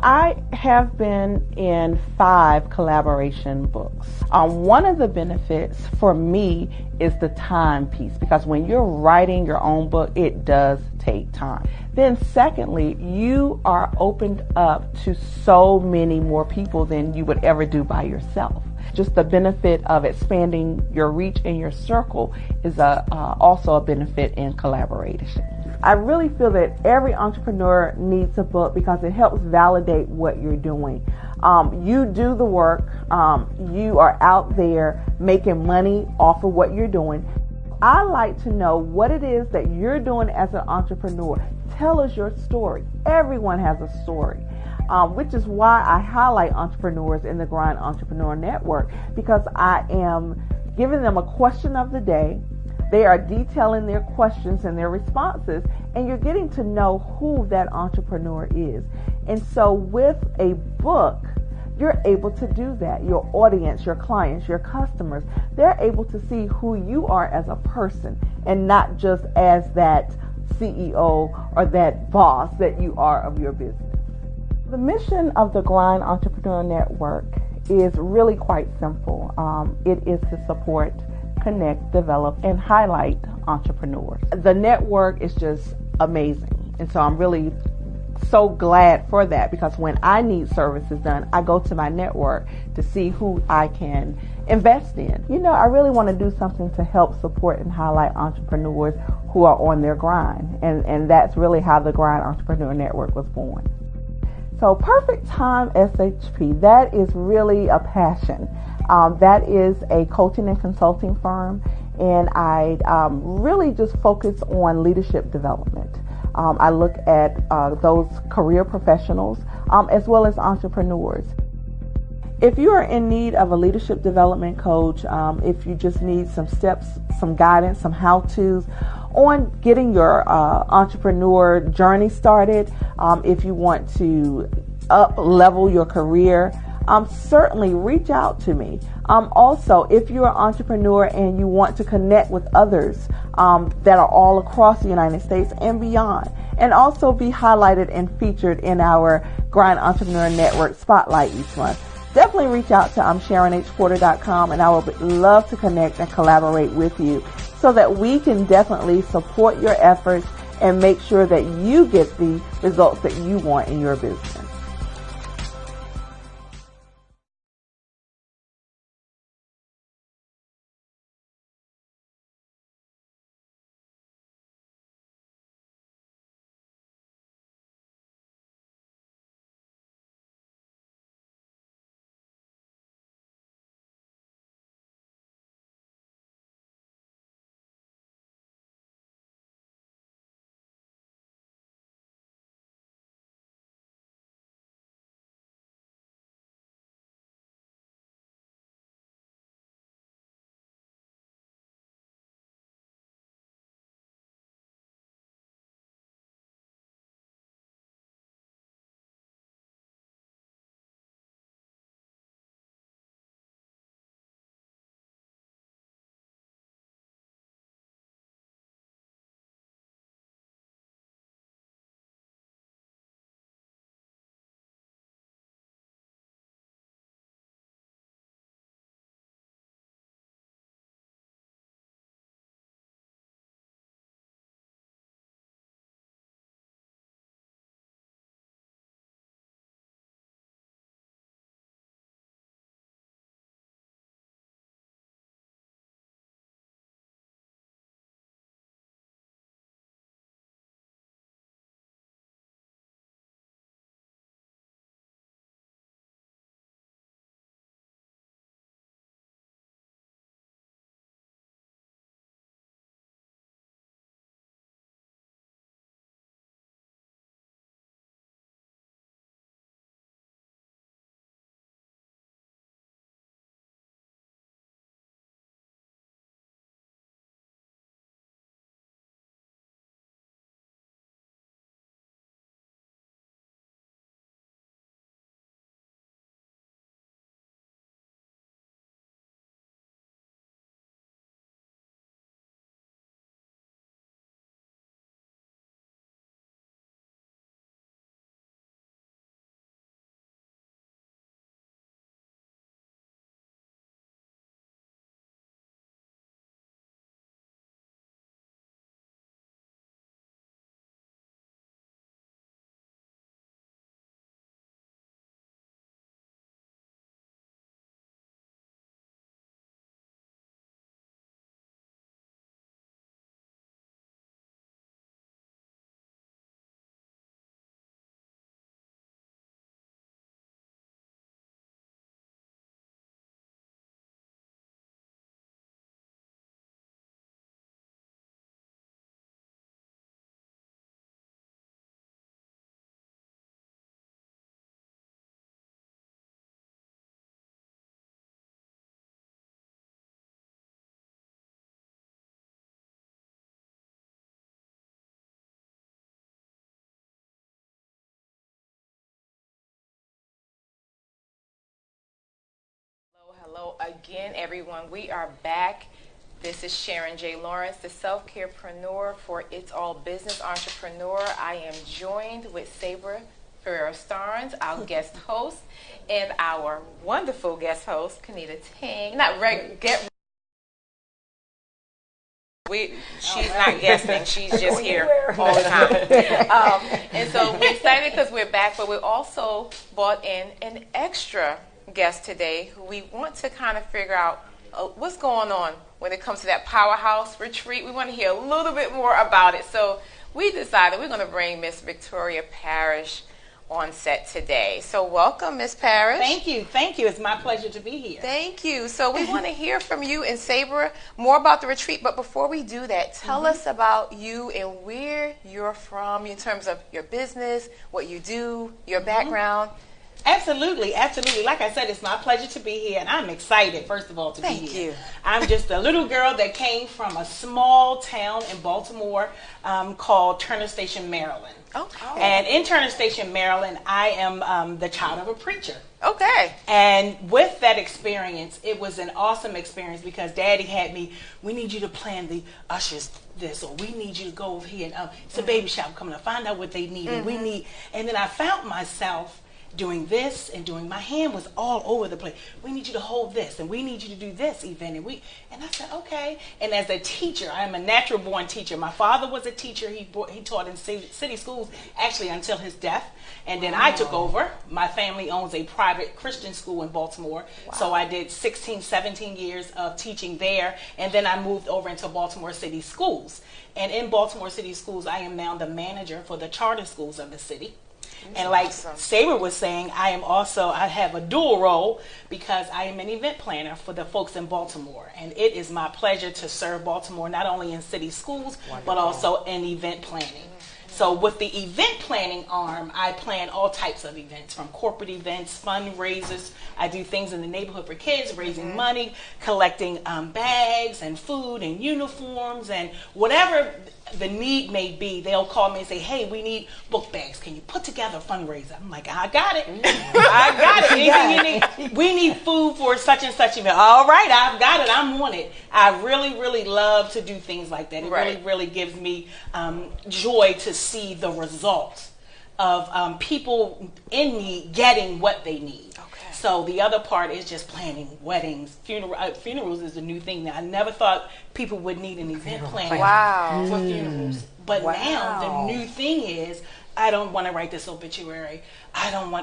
I have been in 5 collaboration books. One of the benefits for me is the time piece, because when you're writing your own book, it does take time. Then secondly, you are opened up to so many more people than you would ever do by yourself. Just the benefit of expanding your reach and your circle is also a benefit in collaboration. I really feel that every entrepreneur needs a book because it helps validate what you're doing. You do the work. You are out there making money off of what you're doing. I like to know what it is that you're doing as an entrepreneur. Tell us your story. Everyone has a story, which is why I highlight entrepreneurs in the Grind Entrepreneur Network, because I am giving them a question of the day. They are detailing their questions and their responses, and you're getting to know who that entrepreneur is. And so with a book, you're able to do that. Your audience, your clients, your customers, they're able to see who you are as a person and not just as that CEO or that boss that you are of your business. The mission of the Grind Entrepreneur Network is really quite simple. It is to support, connect, develop, and highlight entrepreneurs. The network is just amazing. And so I'm really so glad for that, because when I need services done, I go to my network to see who I can invest in. You know, I really want to do something to help support and highlight entrepreneurs who are on their grind. And that's really how the Grind Entrepreneur Network was born. So Perfect Time SHP, that is really a passion. That is a coaching and consulting firm, and I really just focus on leadership development. I look at those career professionals as well as entrepreneurs. If you are in need of a leadership development coach, if you just need some steps, some guidance, some how-tos on getting your entrepreneur journey started, if you want to up-level your career, certainly reach out to me. Also, if you're an entrepreneur and you want to connect with others that are all across the United States and beyond, and also be highlighted and featured in our Grind Entrepreneur Network Spotlight each month, definitely reach out to SharonHPorter.com, and I would love to connect and collaborate with you so that we can definitely support your efforts and make sure that you get the results that you want in your business. Hello again, everyone. We are back. This is Sharon J. Lawrence, the self-carepreneur for It's All Business Entrepreneur. I am joined with Sabra Ferrer-Starnes, our guest host, and our wonderful guest host, Kenita Tang. She's not guesting. She's just here all the time. And so we're excited because we're back, but we also brought in an extra guest today who we want to kind of figure out what's going on when it comes to that powerhouse retreat. We want to hear a little bit more about it. So we decided we're going to bring Miss Victoria Parrish on set today. So welcome, Miss Parrish. Thank you. It's my pleasure to be here. Thank you. So we want to hear from you and Sabra more about the retreat. But before we do that, tell us about you and where you're from in terms of your business, what you do, your background. Absolutely. Like I said, it's my pleasure to be here, and I'm excited, first of all, to be here. Thank you. I'm just a little girl that came from a small town in Baltimore called Turner Station, Maryland. Oh. And in Turner Station, Maryland, I am the child of a preacher. Okay. And with that experience, it was an awesome experience because Daddy had me, we need you to plan the ushers this, or we need you to go over here, and it's a baby shower coming up, find out what they need, and then I found myself doing this and doing, my hand was all over the place. We need you to hold this, and we need you to do this event, and I said, okay. And as a teacher, I am a natural born teacher. My father was a teacher. He taught in city schools actually until his death, and then I took over. My family owns a private Christian school in Baltimore, so I did 16, 17 years of teaching there, and then I moved over into Baltimore City Schools. And in Baltimore City Schools, I am now the manager for the charter schools of the city. And like Sabra was saying, I have a dual role because I am an event planner for the folks in Baltimore. And it is my pleasure to serve Baltimore not only in city schools, but also in event planning. So with the event planning arm, I plan all types of events, from corporate events, fundraisers. I do things in the neighborhood for kids, raising money, collecting bags and food and uniforms and whatever the need may be. They'll call me and say, hey, we need book bags. Can you put together a fundraiser? I'm like, I got it. I got it. Anything you need. We need food for such and such event. All right, I've got it. I'm on it. I really, really love to do things like that. It really, really gives me joy to see the results of people in need getting what they need. So the other part is just planning weddings, funerals is a new thing that I never thought people would need an event planning for funerals. But now the new thing is, I don't want to write this obituary.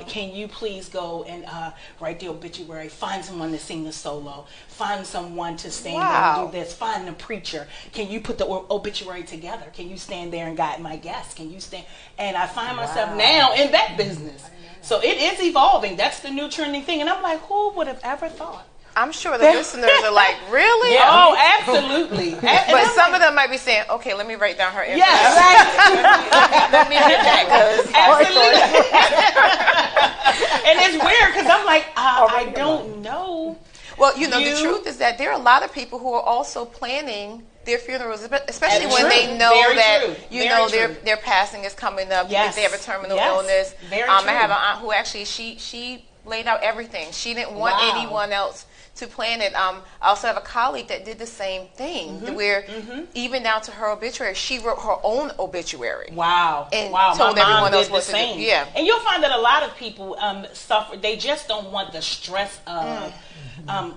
Can you please go and write the obituary? Find someone to sing the solo. Find someone to stand there and do this. Find a preacher. Can you put the obituary together? Can you stand there and guide my guests? Can you stand? And I find myself now in that business. So it is evolving. That's the new trending thing. And I'm like, who would have ever thought? I'm sure the listeners are like, really? Yeah. Oh, absolutely. But some of them might be saying, okay, let me write down her info. Yes. Let me get that. Absolutely. And it's weird because I'm like, I don't know. Well, the truth is that there are a lot of people who are also planning their funerals, especially when they know that their passing is coming up. If they have a terminal illness. I have an aunt who actually she laid out everything. She didn't want anyone else to plan it. I also have a colleague that did the same thing, where even down to her obituary, she wrote her own obituary. And told everyone else what to do. And you'll find that a lot of people suffer. They just don't want the stress of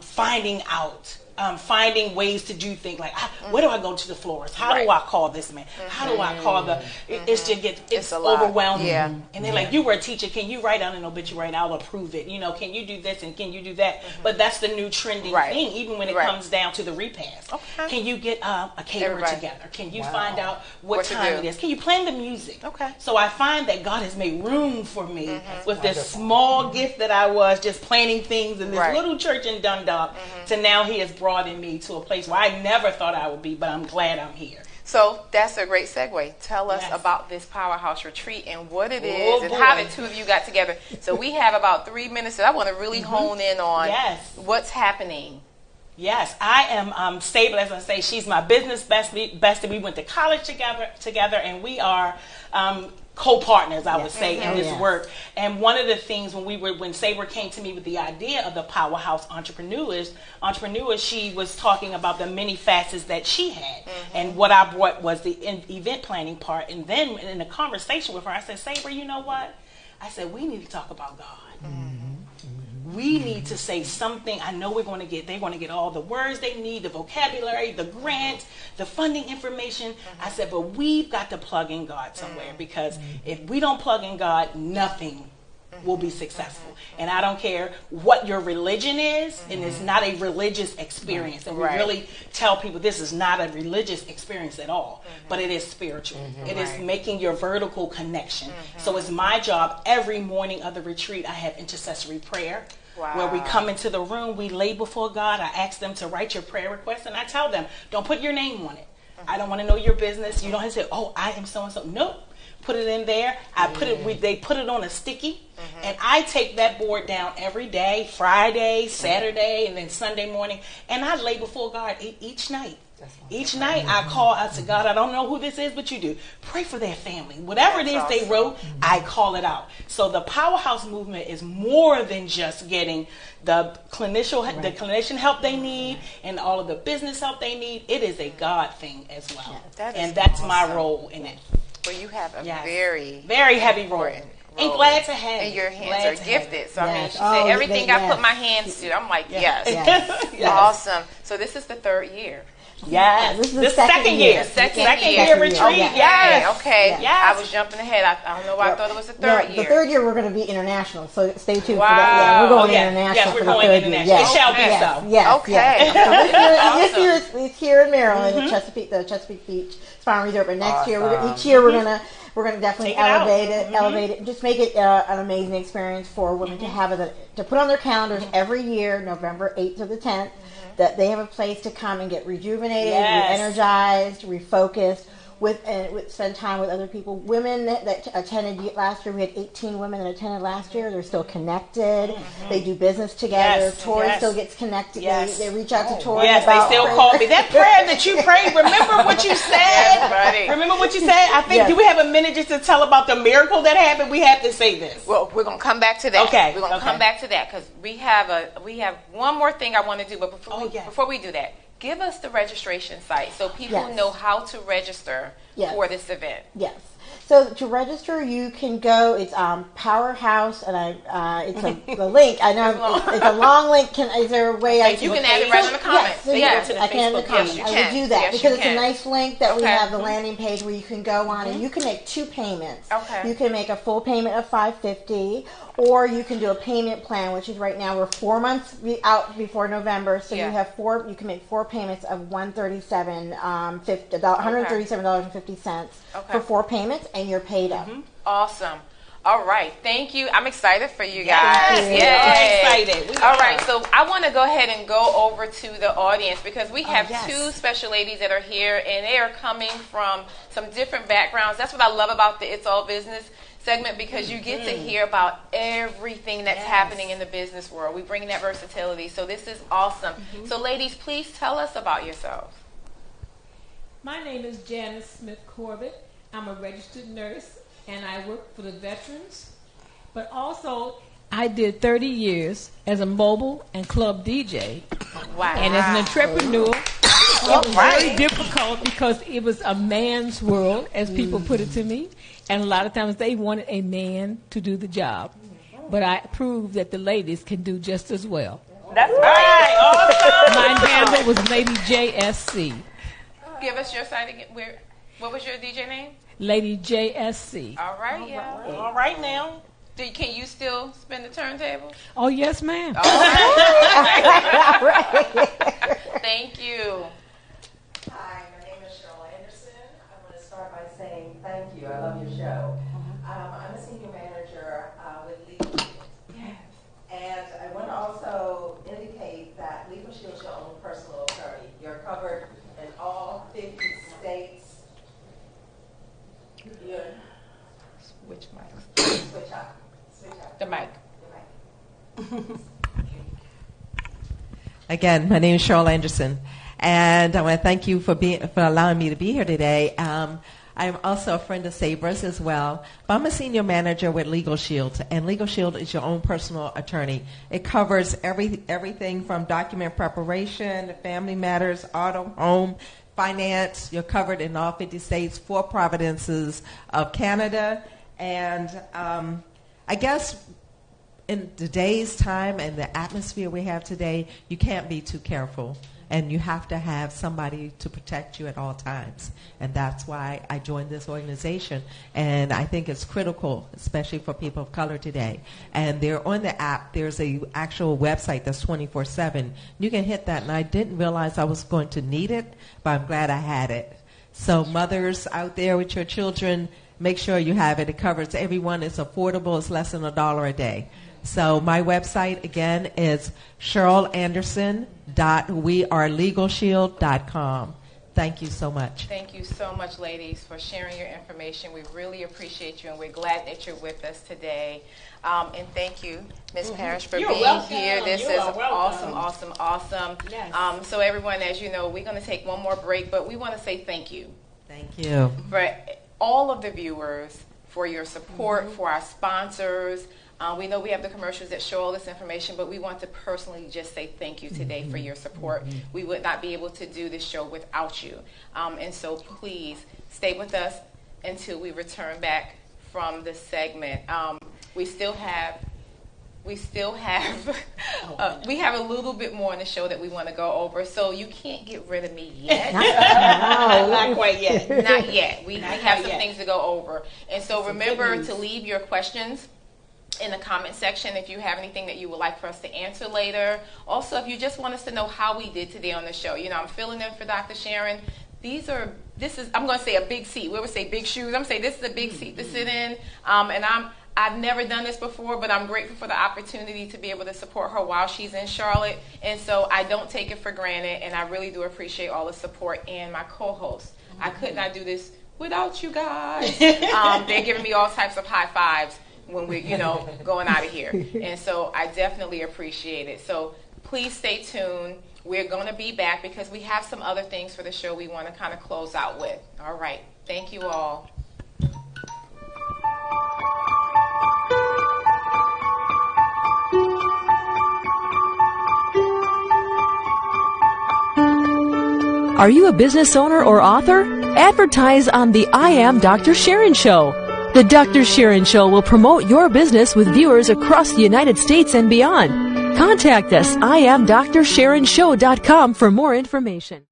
finding out. Finding ways to do things like, where do I go to the florist? How do I call this man? How do I call it's overwhelming. And they're like, you were a teacher, can you write out an obituary and I'll approve it? Can you do this and can you do that? But that's the new trending thing, even when it comes down to the repast. Can you get a caterer together? Can you find out what time it is? Can you plan the music? So I find that God has made room for me with this small gift that I was just planning things in this little church in Dundalk to now He has brought me to a place where I never thought I would be, but I'm glad I'm here. So that's a great segue. Tell us about this Powerhouse Retreat and what it is and how the two of you got together. So we have about 3 minutes that I want to really hone in on what's happening. Yes, I am stable, as I say. She's my business bestie. We went to college together, and we are co-partners, I would say, in this work. And one of the things when Sabre came to me with the idea of the Powerhouse Entrepreneurs, she was talking about the many facets that she had. And what I brought was the event planning part. And then in a conversation with her, I said, Sabre, you know what? I said, we need to talk about God. We need to say something. I know they're going to get all the words they need, the vocabulary, the grant, the funding information. I said, but we've got to plug in God somewhere, because if we don't plug in God, nothing will be successful. And I don't care what your religion is, and it's not a religious experience. And we really tell people this is not a religious experience at all, but it is spiritual. It is making your vertical connection. So it's my job every morning of the retreat. I have intercessory prayer. Where we come into the room, we lay before God. I ask them to write your prayer request, and I tell them, don't put your name on it. I don't want to know your business. You don't have to say, oh, I am so-and-so. Nope. Put it in there. They put it on a sticky, and I take that board down every day, Friday, Saturday, and then Sunday morning, and I lay before God each night. Each night I call out to God. I don't know who this is, but you do. Pray for their family. Whatever it is they wrote, I call it out. So the Powerhouse movement is more than just getting the clinician help they need and all of the business help they need. It is a God thing as well. And that's my role in it. Well, you have a very, very heavy role. And glad to have and you. your hands are gifted. So, I mean, she said, everything I put my hands to, I'm like, yes. Awesome. So this is the third year. Yes. This is the second year. Second year retreat. Okay. Yes. I was jumping ahead. I don't know why I thought it was the third year. The third year we're going to be international, so stay tuned for that. Yeah, we're going international. Yes, we're going international. It shall be so. Yes. Okay. This year it's here in Maryland, the Chesapeake Beach Farm Resort. But next year, each year we're gonna definitely elevate it, just make it an amazing experience for women to have to put on their calendars every year, November 8th to the 10th. That they have a place to come and get rejuvenated, re-energized, refocused, spend time with other people. Women that attended last year, we had 18 women that attended last year. They're still connected. They do business together. Tori still gets connected. They reach out to Tori. Yes, they still call me. That prayer that you prayed, remember what you said? Remember what you said? I think, do we have a minute just to tell about the miracle that happened? We have to say this. Well, we're going to come back to that. Okay. We're going to come back to that, because we have one more thing I want to do. But before we do that, give us the registration site so people know how to register for this event. Yes. So to register, you can go. It's Powerhouse, and it's the link. I know it's a long link. Is there a way you can add it right in the comments? Yes, I can add in the comments. I would do that because it's a nice link that we have the landing page where you can go on and you can make 2 payments. Okay. You can make a full payment of $550, or you can do a payment plan, which is right now we're 4 months out before November, so you have you can make 4 payments of $137.50 for 4 payments, and you're paid up. Awesome. All right. Thank you. I'm excited for you guys. Yes. We're excited. All right. So I want to go ahead and go over to the audience, because we have 2 special ladies that are here, and they are coming from some different backgrounds. That's what I love about the It's All Business segment, because you get to hear about everything that's happening in the business world. We bring that versatility. So this is awesome. So ladies, please tell us about yourselves. My name is Janice Smith Corbett. I'm a registered nurse, and I work for the veterans. But also, I did 30 years as a mobile and club DJ. Wow. And as an entrepreneur, it was very difficult because it was a man's world, as people put it to me. And a lot of times they wanted a man to do the job. But I proved that the ladies can do just as well. That's right. Awesome. My handle was Lady JSC. Give us your site again. What was your DJ name? Lady JSC. All right, All right now. Can you still spin the turntable? Oh, yes, ma'am. All right. Thank you. Hi, my name is Sharon. I want to start by saying thank you. I love your show. I'm a senior manager with Legal Shield. Yes. And I want to also indicate that Legal Shield is your own personal attorney. You're covered in all 50 states. Which mic? Switch up. The mic. Again, my name is Cheryl Anderson, and I want to thank you for allowing me to be here today. I'm also a friend of Sabra's as well. But I'm a senior manager with Legal Shield, and Legal Shield is your own personal attorney. It covers everything from document preparation, family matters, auto, home, finance. You're covered in all 50 states, 4 provinces of Canada. And I guess in today's time and the atmosphere we have today, you can't be too careful. And you have to have somebody to protect you at all times. And that's why I joined this organization. And I think it's critical, especially for people of color today. And they're on the app. There's a actual website that's 24/7. You can hit that. And I didn't realize I was going to need it, but I'm glad I had it. So mothers out there with your children, make sure you have it. It covers everyone. It's affordable. It's less than $1 a day. So my website, again, is cherylanderson.wearelegalshield.com. Thank you so much. Thank you so much, ladies, for sharing your information. We really appreciate you, and we're glad that you're with us today. And thank you, Ms. Parrish, for being here. This is awesome. Yes. So everyone, as you know, we're going to take one more break, but we want to say thank you. Thank you. For all of the viewers, for your support, for our sponsors. We know we have the commercials that show all this information, but we want to personally just say thank you today for your support. We would not be able to do this show without you. And so please stay with us until we return back from this segment. We have a little bit more in the show that we want to go over, so you can't get rid of me yet. Not quite yet. Not yet. We have some things to go over. And so remember to leave your questions in the comment section if you have anything that you would like for us to answer later. Also, if you just want us to know how we did today on the show. You know, I'm filling in for Dr. Sharon. I'm going to say a big seat. We would say big shoes. I'm going to say this is a big seat to sit in. And I've never done this before, but I'm grateful for the opportunity to be able to support her while she's in Charlotte. And so I don't take it for granted, and I really do appreciate all the support and my co-hosts. I could not do this without you guys. They're giving me all types of high fives when we're, going out of here. And so I definitely appreciate it. So please stay tuned. We're going to be back because we have some other things for the show we want to kind of close out with. All right. Thank you all. Are you a business owner or author? Advertise on the I Am Dr. Sharon Show. The Dr. Sharon Show will promote your business with viewers across the United States and beyond. Contact us, IamDrSharonShow.com for more information.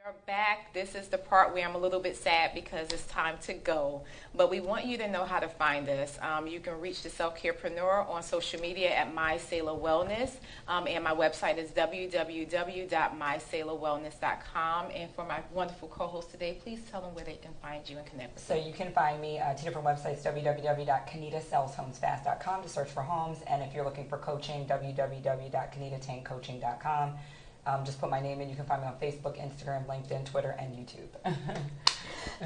We are back. This is the part where I'm a little bit sad because it's time to go. But we want you to know how to find us. You can reach the Self-Carepreneur on social media at MySailor Wellness. And my website is www.mysailorwellness.com. And for my wonderful co-host today, please tell them where they can find you and connect with you. So you can find me 2 different websites, www.KenitaSellsHomesFast.com to search for homes. And if you're looking for coaching, www.KenitaTangCoaching.com. Just put my name in. You can find me on Facebook, Instagram, LinkedIn, Twitter, and YouTube.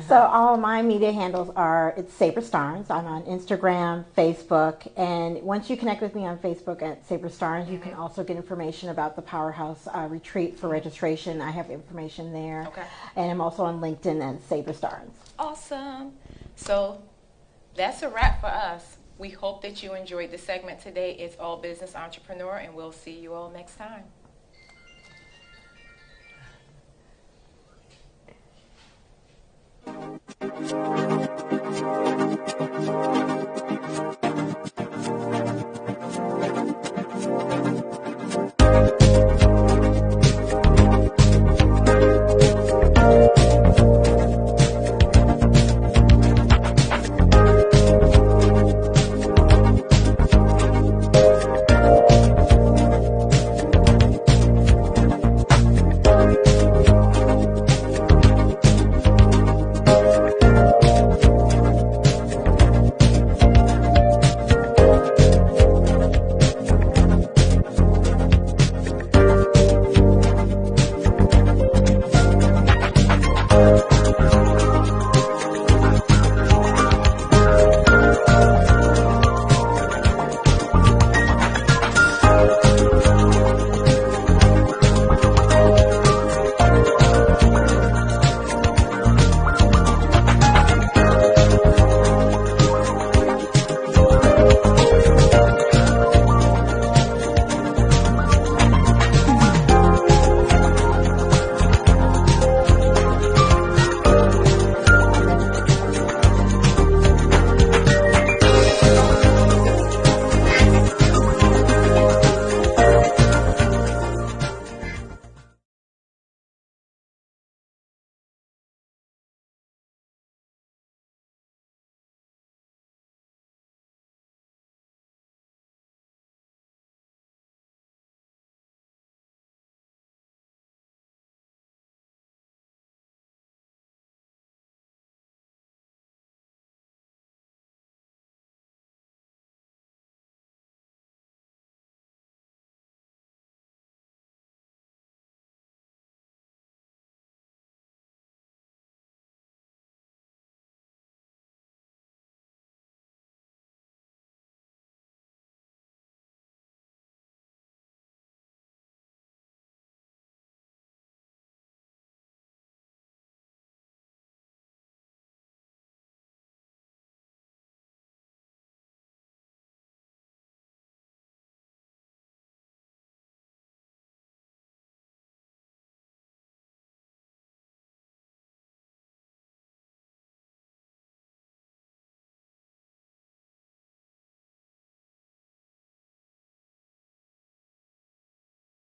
So all my media handles it's Sabre Starnes. I'm on Instagram, Facebook, and once you connect with me on Facebook at Sabre Starnes, you can also get information about the Powerhouse Retreat for registration. I have information there. Okay. And I'm also on LinkedIn at Sabre Starnes. Awesome. So that's a wrap for us. We hope that you enjoyed the segment today. It's All Business Entrepreneur, and we'll see you all next time.